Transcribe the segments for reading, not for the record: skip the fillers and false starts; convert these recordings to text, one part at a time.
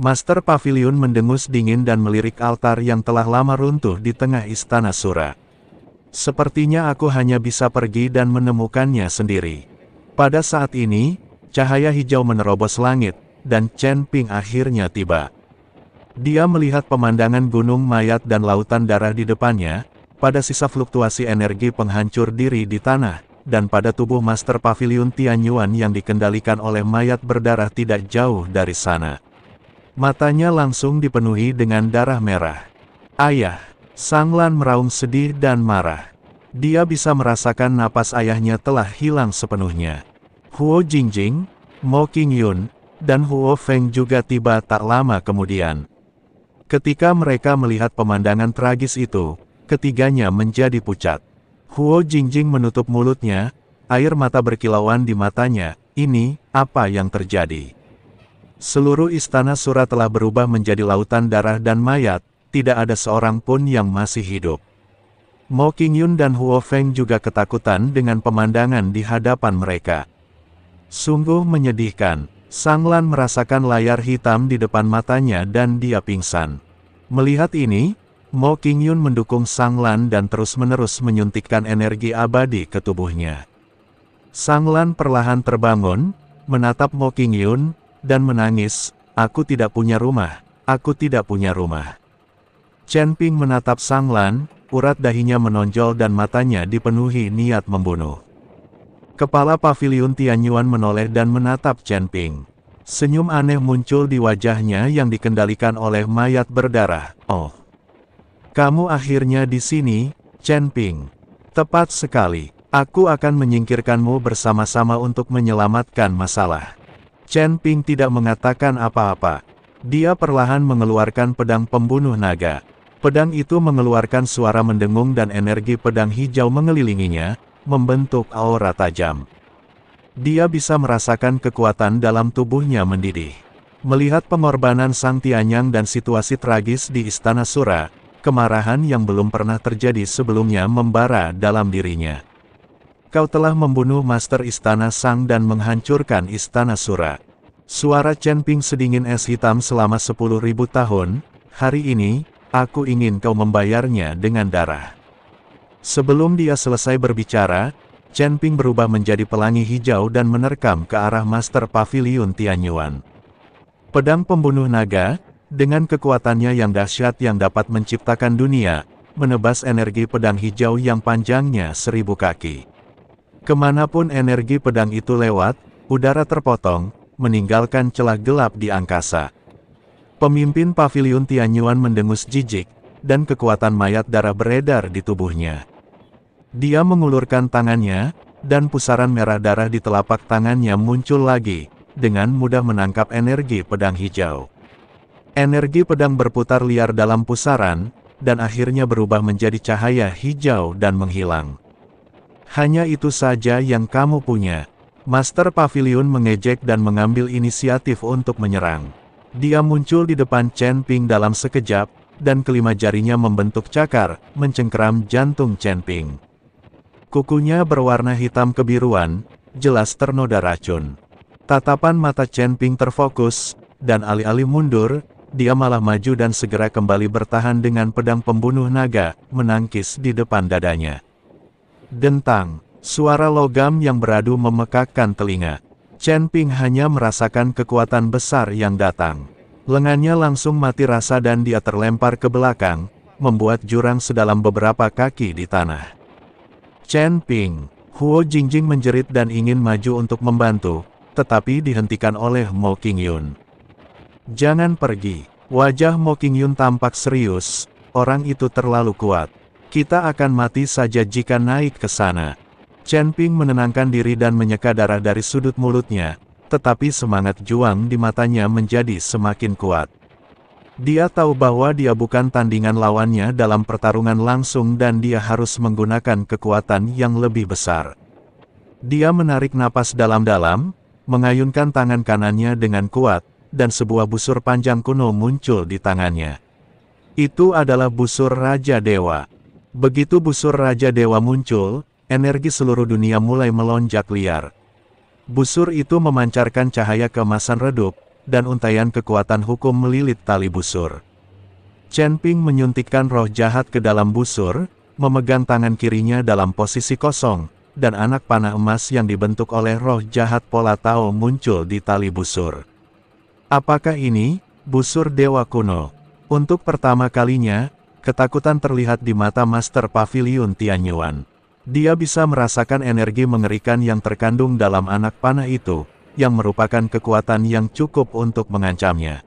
Master Pavilion mendengus dingin dan melirik altar yang telah lama runtuh di tengah istana Sura. Sepertinya aku hanya bisa pergi dan menemukannya sendiri. Pada saat ini, cahaya hijau menerobos langit, dan Chen Ping akhirnya tiba. Dia melihat pemandangan gunung mayat dan lautan darah di depannya, pada sisa fluktuasi energi penghancur diri di tanah, dan pada tubuh Master Pavilion Tianyuan yang dikendalikan oleh mayat berdarah tidak jauh dari sana. Matanya langsung dipenuhi dengan darah merah. Ayah! Sang Lan meraung sedih dan marah. Dia bisa merasakan napas ayahnya telah hilang sepenuhnya. Huo Jingjing, Mo Qingyun, dan Huo Feng juga tiba tak lama kemudian. Ketika mereka melihat pemandangan tragis itu, ketiganya menjadi pucat. Huo Jingjing menutup mulutnya, air mata berkilauan di matanya. Ini, apa yang terjadi? Seluruh istana Sura telah berubah menjadi lautan darah dan mayat, tidak ada seorang pun yang masih hidup. Mo Qingyun dan Huo Feng juga ketakutan dengan pemandangan di hadapan mereka. Sungguh menyedihkan, Sang Lan merasakan layar hitam di depan matanya dan dia pingsan. Melihat ini, Mo Qingyun mendukung Sang Lan dan terus-menerus menyuntikkan energi abadi ke tubuhnya. Sang Lan perlahan terbangun, menatap Mo Qingyun, dan menangis, "Aku tidak punya rumah, aku tidak punya rumah." Chen Ping menatap Sang Lan, urat dahinya menonjol dan matanya dipenuhi niat membunuh. Kepala Pavilion Tianyuan menoleh dan menatap Chen Ping. Senyum aneh muncul di wajahnya yang dikendalikan oleh mayat berdarah. "Oh, kamu akhirnya di sini, Chen Ping. Tepat sekali, aku akan menyingkirkanmu bersama-sama untuk menyelamatkan masalah." Chen Ping tidak mengatakan apa-apa. Dia perlahan mengeluarkan pedang pembunuh naga. Pedang itu mengeluarkan suara mendengung dan energi pedang hijau mengelilinginya, membentuk aura tajam. Dia bisa merasakan kekuatan dalam tubuhnya mendidih. Melihat pengorbanan Sang Tianyang dan situasi tragis di Istana Sura, kemarahan yang belum pernah terjadi sebelumnya membara dalam dirinya. "Kau telah membunuh Master Istana Sang dan menghancurkan Istana Sura." Suara Chen Ping sedingin es hitam selama 10.000 tahun, "Hari ini, aku ingin kau membayarnya dengan darah." Sebelum dia selesai berbicara, Chen Ping berubah menjadi pelangi hijau dan menerkam ke arah Master Pavilion Tianyuan. Pedang pembunuh naga, dengan kekuatannya yang dahsyat yang dapat menciptakan dunia, menebas energi pedang hijau yang panjangnya 1000 kaki. Kemanapun energi pedang itu lewat, udara terpotong, meninggalkan celah gelap di angkasa. Pemimpin Pavilion Tianyuan mendengus jijik, dan kekuatan mayat darah beredar di tubuhnya. Dia mengulurkan tangannya, dan pusaran merah darah di telapak tangannya muncul lagi, dengan mudah menangkap energi pedang hijau. Energi pedang berputar liar dalam pusaran, dan akhirnya berubah menjadi cahaya hijau dan menghilang. "Hanya itu saja yang kamu punya." Master Pavilion mengejek dan mengambil inisiatif untuk menyerang. Dia muncul di depan Chen Ping dalam sekejap, dan kelima jarinya membentuk cakar, mencengkeram jantung Chen Ping. Kukunya berwarna hitam kebiruan, jelas ternoda racun. Tatapan mata Chen Ping terfokus, dan alih-alih mundur, dia malah maju dan segera kembali bertahan dengan pedang pembunuh naga, menangkis di depan dadanya. Dentang, suara logam yang beradu memekakkan telinga. Chen Ping hanya merasakan kekuatan besar yang datang. Lengannya langsung mati rasa dan dia terlempar ke belakang, membuat jurang sedalam beberapa kaki di tanah. "Chen Ping!" Huo Jingjing menjerit dan ingin maju untuk membantu, tetapi dihentikan oleh Mo Qingyun. "Jangan pergi." Wajah Mo Qingyun tampak serius, "Orang itu terlalu kuat. Kita akan mati saja jika naik ke sana." Chen Ping menenangkan diri dan menyeka darah dari sudut mulutnya, tetapi semangat juang di matanya menjadi semakin kuat. Dia tahu bahwa dia bukan tandingan lawannya dalam pertarungan langsung dan dia harus menggunakan kekuatan yang lebih besar. Dia menarik napas dalam-dalam, mengayunkan tangan kanannya dengan kuat, dan sebuah busur panjang kuno muncul di tangannya. Itu adalah busur Raja Dewa. Begitu busur Raja Dewa muncul, energi seluruh dunia mulai melonjak liar. Busur itu memancarkan cahaya keemasan redup, dan untaian kekuatan hukum melilit tali busur. Chen Ping menyuntikkan roh jahat ke dalam busur, memegang tangan kirinya dalam posisi kosong, dan anak panah emas yang dibentuk oleh roh jahat pola Tao muncul di tali busur. Apakah ini busur dewa kuno? Untuk pertama kalinya, ketakutan terlihat di mata Master Pavilion Tianyuan. Dia bisa merasakan energi mengerikan yang terkandung dalam anak panah itu, yang merupakan kekuatan yang cukup untuk mengancamnya.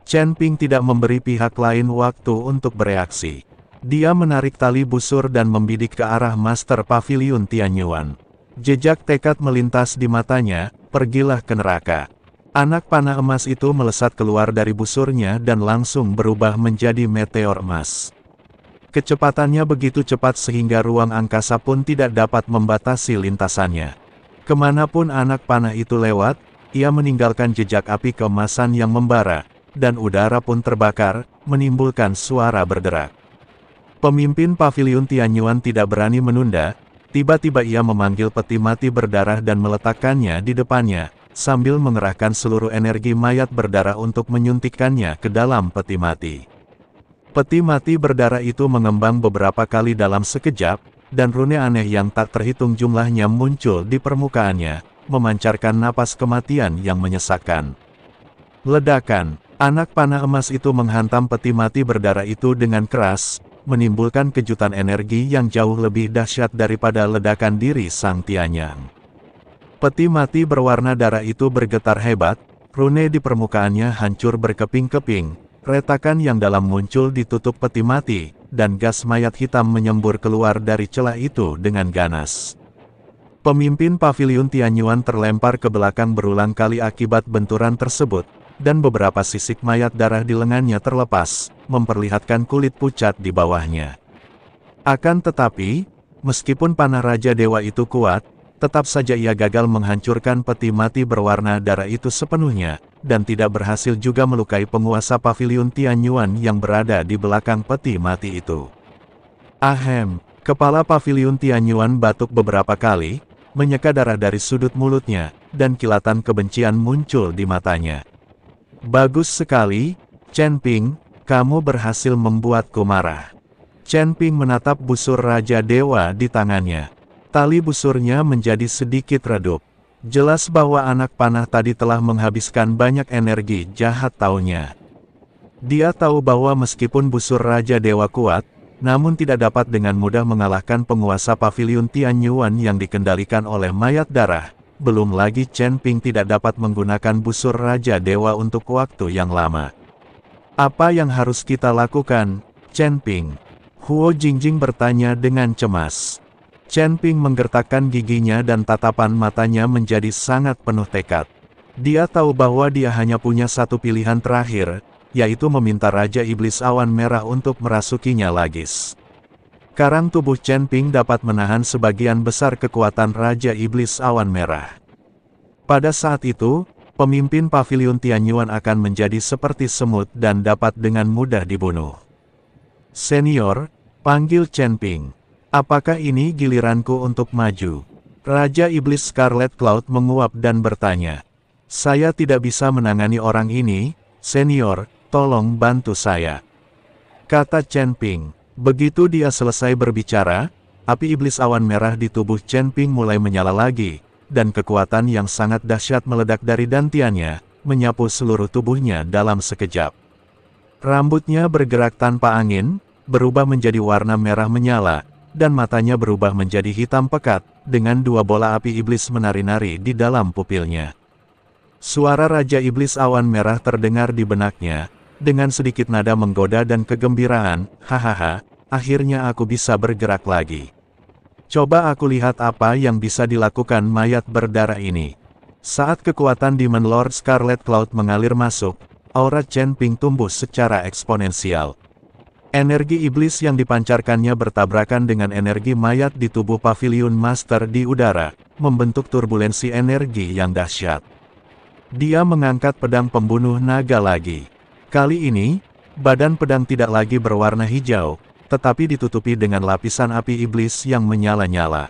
Chen Ping tidak memberi pihak lain waktu untuk bereaksi. Dia menarik tali busur dan membidik ke arah Master Pavilion Tianyuan. Jejak tekad melintas di matanya, pergilah ke neraka. Anak panah emas itu melesat keluar dari busurnya dan langsung berubah menjadi meteor emas. Kecepatannya begitu cepat sehingga ruang angkasa pun tidak dapat membatasi lintasannya. Kemanapun anak panah itu lewat, ia meninggalkan jejak api keemasan yang membara, dan udara pun terbakar, menimbulkan suara berderak. Pemimpin Pavilion Tianyuan tidak berani menunda, tiba-tiba ia memanggil peti mati berdarah dan meletakkannya di depannya, sambil mengerahkan seluruh energi mayat berdarah untuk menyuntikkannya ke dalam peti mati. Peti mati berdarah itu mengembang beberapa kali dalam sekejap, dan rune aneh yang tak terhitung jumlahnya muncul di permukaannya, memancarkan napas kematian yang menyesakkan. Ledakan, anak panah emas itu menghantam peti mati berdarah itu dengan keras, menimbulkan kejutan energi yang jauh lebih dahsyat daripada ledakan diri Sang Tianyang. Peti mati berwarna darah itu bergetar hebat, rune di permukaannya hancur berkeping-keping, retakan yang dalam muncul ditutup peti mati, dan gas mayat hitam menyembur keluar dari celah itu dengan ganas. Pemimpin Pavilion Tianyuan terlempar ke belakang berulang kali akibat benturan tersebut, dan beberapa sisik mayat darah di lengannya terlepas, memperlihatkan kulit pucat di bawahnya. Akan tetapi, meskipun panah Raja Dewa itu kuat, tetap saja ia gagal menghancurkan peti mati berwarna darah itu sepenuhnya, dan tidak berhasil juga melukai penguasa Pavilion Tianyuan yang berada di belakang peti mati itu. Ahem, kepala Pavilion Tianyuan batuk beberapa kali, menyeka darah dari sudut mulutnya, dan kilatan kebencian muncul di matanya. Bagus sekali, Chen Ping, kamu berhasil membuatku marah. Chen Ping menatap busur Raja Dewa di tangannya. Tali busurnya menjadi sedikit redup. Jelas bahwa anak panah tadi telah menghabiskan banyak energi jahat taunya. Dia tahu bahwa meskipun busur Raja Dewa kuat, namun tidak dapat dengan mudah mengalahkan penguasa Pavilion Tianyuan yang dikendalikan oleh mayat darah. Belum lagi Chen Ping tidak dapat menggunakan busur Raja Dewa untuk waktu yang lama. Apa yang harus kita lakukan, Chen Ping? Huo Jingjing bertanya dengan cemas. Chen Ping menggertakkan giginya dan tatapan matanya menjadi sangat penuh tekad. Dia tahu bahwa dia hanya punya satu pilihan terakhir, yaitu meminta Raja Iblis Awan Merah untuk merasukinya lagis. Karang tubuh Chen Ping dapat menahan sebagian besar kekuatan Raja Iblis Awan Merah. Pada saat itu, pemimpin Pavilion Tianyuan akan menjadi seperti semut dan dapat dengan mudah dibunuh. Senior, panggil Chen Ping. Apakah ini giliranku untuk maju? Raja Iblis Scarlet Cloud menguap dan bertanya. Saya tidak bisa menangani orang ini, senior, tolong bantu saya. Kata Chen Ping. Begitu dia selesai berbicara, api iblis awan merah di tubuh Chen Ping mulai menyala lagi, dan kekuatan yang sangat dahsyat meledak dari dantiannya, menyapu seluruh tubuhnya dalam sekejap. Rambutnya bergerak tanpa angin, berubah menjadi warna merah menyala, dan matanya berubah menjadi hitam pekat, dengan dua bola api iblis menari-nari di dalam pupilnya. Suara Raja Iblis Awan Merah terdengar di benaknya, dengan sedikit nada menggoda dan kegembiraan, hahaha, akhirnya aku bisa bergerak lagi. Coba aku lihat apa yang bisa dilakukan mayat berdarah ini. Saat kekuatan Demon Lord Scarlet Cloud mengalir masuk, aura Chen Ping tumbuh secara eksponensial. Energi iblis yang dipancarkannya bertabrakan dengan energi mayat di tubuh Pavilion Master di udara, membentuk turbulensi energi yang dahsyat. Dia mengangkat pedang pembunuh naga lagi. Kali ini, badan pedang tidak lagi berwarna hijau, tetapi ditutupi dengan lapisan api iblis yang menyala-nyala.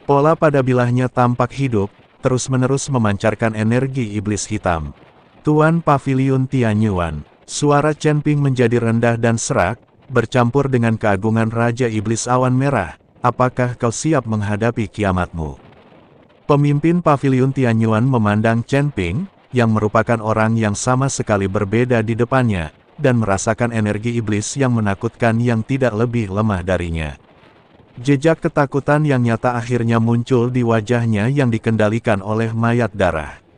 Pola pada bilahnya tampak hidup, terus-menerus memancarkan energi iblis hitam. Tuan Paviliun Tianyuan. Suara Chen Ping menjadi rendah dan serak, bercampur dengan keagungan Raja Iblis Awan Merah. Apakah kau siap menghadapi kiamatmu? Pemimpin Paviliun Tianyuan memandang Chen Ping, yang merupakan orang yang sama sekali berbeda di depannya, dan merasakan energi iblis yang menakutkan yang tidak lebih lemah darinya. Jejak ketakutan yang nyata akhirnya muncul di wajahnya yang dikendalikan oleh mayat darah.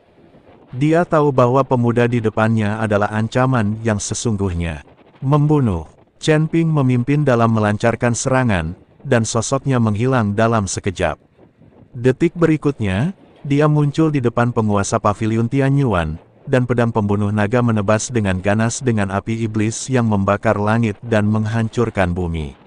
Dia tahu bahwa pemuda di depannya adalah ancaman yang sesungguhnya. Membunuh. Chen Ping memimpin dalam melancarkan serangan, dan sosoknya menghilang dalam sekejap. Detik berikutnya, dia muncul di depan penguasa Paviliun Tianyuan, dan pedang pembunuh naga menebas dengan ganas dengan api iblis yang membakar langit dan menghancurkan bumi.